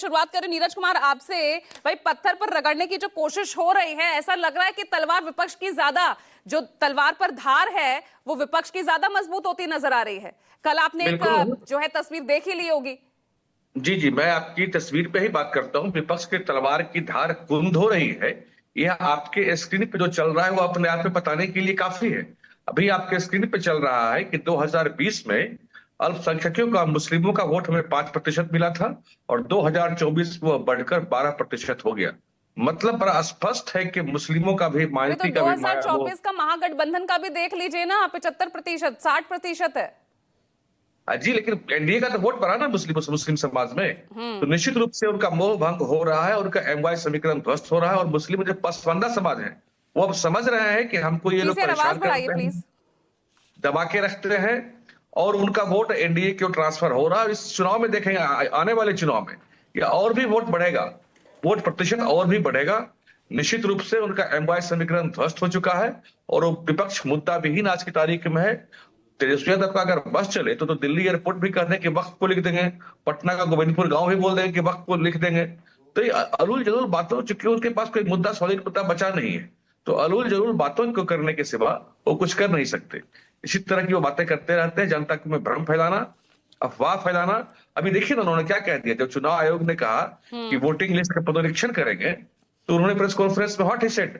शुरुआत करें नीरज कुमार आपसे। भाई पत्थर पर रगड़ने की जो कोशिश हो रही है, ऐसा लग रहा है कि तलवार विपक्ष की ज्यादा, जो तलवार पर धार है वो विपक्ष की ज्यादा मजबूत होती नजर आ रही है। कल आपने एक बिल्कुल। जो है तस्वीर देख ही ली होगी। जी जी, मैं आपकी तस्वीर पे ही बात करता हूँ। विपक्ष के तलवार की धार कुंद हो रही है। यह आपके स्क्रीन पे जो चल रहा है वो अपने आप में बताने के लिए काफी है। अभी आपके स्क्रीन पे चल रहा है कि 2020 में अल्पसंख्यकों का, मुस्लिमों का वोट हमें 5% मिला था और 2024 में वह बढ़कर 12% हो गया। मतलब बड़ा स्पष्ट है कि मुस्लिमों का भी, अरे तो माइनॉरिटी का भी वो। 2024 का महागठबंधन का भी देख लीजिए ना, 75%, 60% है। जी, लेकिन एनडीए का तो वोट पड़ा ना मुस्लिम मुस्लिम समाज में। तो निश्चित रूप से उनका मोह भंग हो रहा है, उनका एमवाई समीकरण ध्वस्त हो रहा है और मुस्लिम जो पसमानदा समाज है वो अब समझ रहे हैं कि हमको ये लोग पीसीआर आवाज परेशान बढ़ाइए करते हैं, प्लीज। दबा के रखते हैं और उनका वोट एनडीए की ओर ट्रांसफर हो रहा है। इस चुनाव में देखेंगे, आने वाले चुनाव में या और भी वोट बढ़ेगा, वोट प्रतिशत और भी बढ़ेगा। निश्चित रूप से उनका एमवाई समीकरण ध्वस्त हो चुका है और वो विपक्ष मुद्दा विहीन आज की तारीख में है। तेजस्वी यादव का अगर बस चले तो दिल्ली एयरपोर्ट भी करने के वक्त को लिख देंगे, पटना का गोविंदपुर गांव भी बोल देंगे कि वक्त को लिख देंगे। तो ये अरूल जरूल बातों, चूंकि उनके पास कोई मुद्दा, सॉलिड मुद्दा बचा नहीं है, तो अरूल जरूल बातों को करने के सिवा वो कुछ कर नहीं सकते। इसी तरह की वो बातें करते रहते हैं, जनता में भ्रम फैलाना, अफवाह फैलाना। अभी देखिए ना उन्होंने क्या कह दिया, जब चुनाव आयोग ने कहा कि वोटिंग लिस्ट का पुनरीक्षण करेंगे तो उन्होंने प्रेस कॉन्फ्रेंस में हॉट ही सेड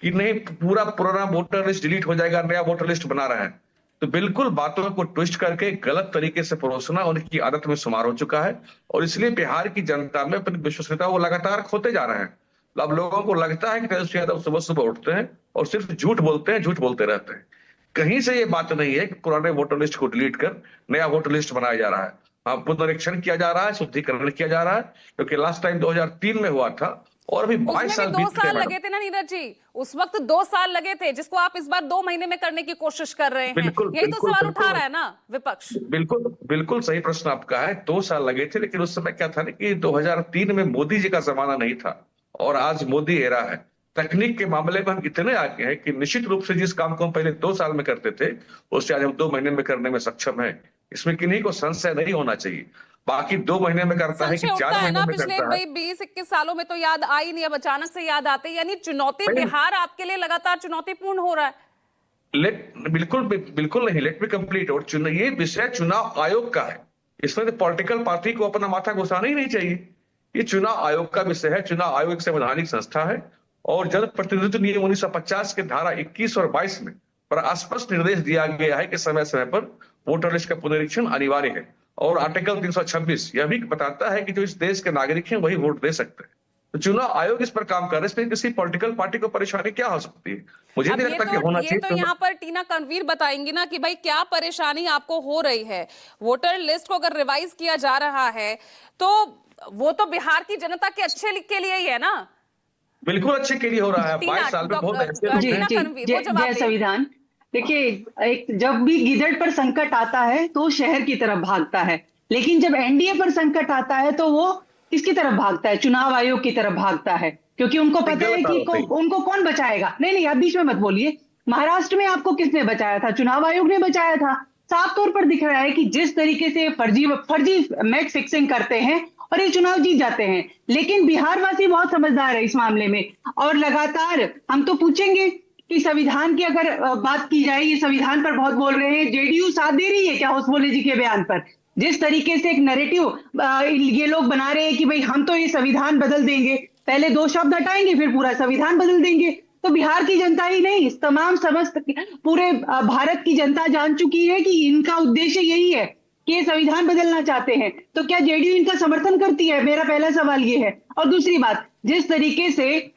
कि नहीं, पूरा पुराना वोटर लिस्ट डिलीट हो जाएगा, नया वोटर लिस्ट बना रहा है। तो बिल्कुल बातों को ट्विस्ट करके गलत तरीके से परोसना उनकी आदत में शुमार हो चुका है और इसलिए बिहार की जनता में अपनी विश्वसनीयता वो लगातार खोते जा रहे हैं। अब लोगों को लगता है कि तेजस्वी यादव सुबह सुबह उठते हैं और सिर्फ झूठ बोलते हैं, झूठ बोलते रहते हैं। कहीं से ये बात नहीं है कि पुराने वोटर लिस्ट को डिलीट कर नया वोटर लिस्ट बनाया जा रहा है। हाँ, पुनरीक्षण किया जा रहा है, शुद्धिकरण किया जा रहा है, क्योंकि लास्ट टाइम 2003 में हुआ था और अभी 22 उसमें भी साल 2 बीत चुके हैं साल मैडम। लगे थे ना नीरज जी। उस वक्त 2 साल लगे थे, जिसको आप इस बार 2 महीने में करने की कोशिश कर रहे हैं। बिल्कुल यही तो बिल्कुल सवाल उठा बिल्कुल। रहा है ना विपक्ष। बिल्कुल बिल्कुल सही प्रश्न आपका है। 2 साल लगे थे, लेकिन उस समय क्या था ना कि 2003 में मोदी जी का जमाना नहीं था और आज मोदी एरा है। तकनीक के मामले में हम इतने आगे हैं कि निश्चित रूप से जिस काम को हम पहले 2 साल में करते थे उससे आज हम 2 महीने में करने में सक्षम है। इसमें किन्हीं को संशय नहीं होना चाहिए। बाकी 2 महीने में करता है कि संशय उठता चार है महीने ना, में पिछले करता है। भाई 20-21 सालों में तो याद आई नहीं, अब अचानक से याद आते, यानी चुनौती, भाई, बिहार आपके लिए लगातार चुनौतीपूर्ण हो रहा है। बिल्कुल बिल्कुल नहीं, लेट मी कंप्लीट। और ये विषय चुनाव आयोग का है, इसमें तो पॉलिटिकल पार्टी को अपना माथा घुसाना ही नहीं चाहिए। ये चुनाव आयोग का विषय है। चुनाव आयोग एक संवैधानिक संस्था है और जनप्रतिनिधित्व नियम 1950 के धारा 21 और 22 में पर स्पष्ट निर्देश दिया गया है कि समय समय पर वोटर लिस्ट का पुनरीक्षण अनिवार्य है। और आर्टिकल 326 यह भी बताता है कि जो इस देश के नागरिक हैं वही वोट दे सकते हैं। तो चुनाव आयोग इस पर काम कर रहे हैं, इसमें किसी पॉलिटिकल पार्टी को परेशानी क्या हो सकती है? मुझे अब नहीं लगता कि होना ये तो चाहिए। यहाँ पर टीना कनवीर बताएंगी ना कि भाई क्या परेशानी आपको हो रही है। वोटर लिस्ट को अगर रिवाइज किया जा रहा है तो वो तो बिहार की जनता के अच्छे के लिए ही है ना। बिल्कुल अच्छे के लिए हो रहा है। टीना 22 साल में बहुत ऐसे लोग जी हैं। टीना जी कनवीर, वो जवाब जय दें। संविधान। देखिए, एक जब भी गिदड़ पर संकट आता है तो शहर की तरफ भागता है, लेकिन जब एनडीए पर संकट आता है तो वो किसकी तरफ भागता है? चुनाव आयोग की तरफ भागता है, क्योंकि उनको पता है गलत कि आरोप है। उनको कौन बचाएगा। नहीं नहीं, आप बीच में मत बोलिए। महाराष्ट्र में आपको किसने बचाया था? चुनाव आयोग ने बचाया था। साफ तौर पर दिख रहा है कि जिस तरीके से फर्जी फर्जी मैच फिक्सिंग करते हैं और ये चुनाव जीत जाते हैं। लेकिन बिहार वासी बहुत समझदार है इस मामले में और लगातार हम तो पूछेंगे कि संविधान की अगर बात की जाए, ये संविधान पर बहुत बोल रहे हैं, जेडीयू साथ दे रही है क्या होसबोले जी के बयान पर? जिस तरीके से एक नैरेटिव ये लोग बना रहे हैं कि भाई हम तो ये संविधान बदल देंगे, पहले 2 शब्द हटाएंगे फिर पूरा संविधान बदल देंगे। तो बिहार की जनता ही नहीं, इस तमाम समस्त पूरे भारत की जनता जान चुकी है कि इनका उद्देश्य यही है कि ये संविधान बदलना चाहते हैं। तो क्या जेडीयू इनका समर्थन करती है? मेरा पहला सवाल ये है। और दूसरी बात, जिस तरीके से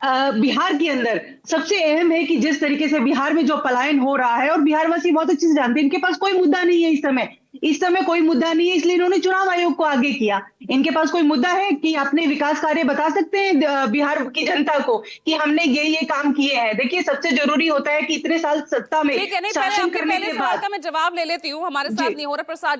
बिहार के अंदर सबसे अहम है कि जिस तरीके से बिहार में जो पलायन हो रहा है, और बिहार वासी बहुत अच्छे से जानते हैं, इनके पास कोई मुद्दा नहीं है इस समय कोई मुद्दा नहीं है, इसलिए इन्होंने चुनाव आयोग को आगे किया। इनके पास कोई मुद्दा है कि अपने विकास कार्य बता सकते हैं बिहार की जनता को कि हमने ये काम किए हैं? देखिए, सबसे जरूरी होता है कि इतने साल सत्ता में ठीक है, नहीं शासन पहले करने पहले के सवाल बाद। का मैं जवाब ले लेती हूँ। हमारे साथ निहोरा प्रसाद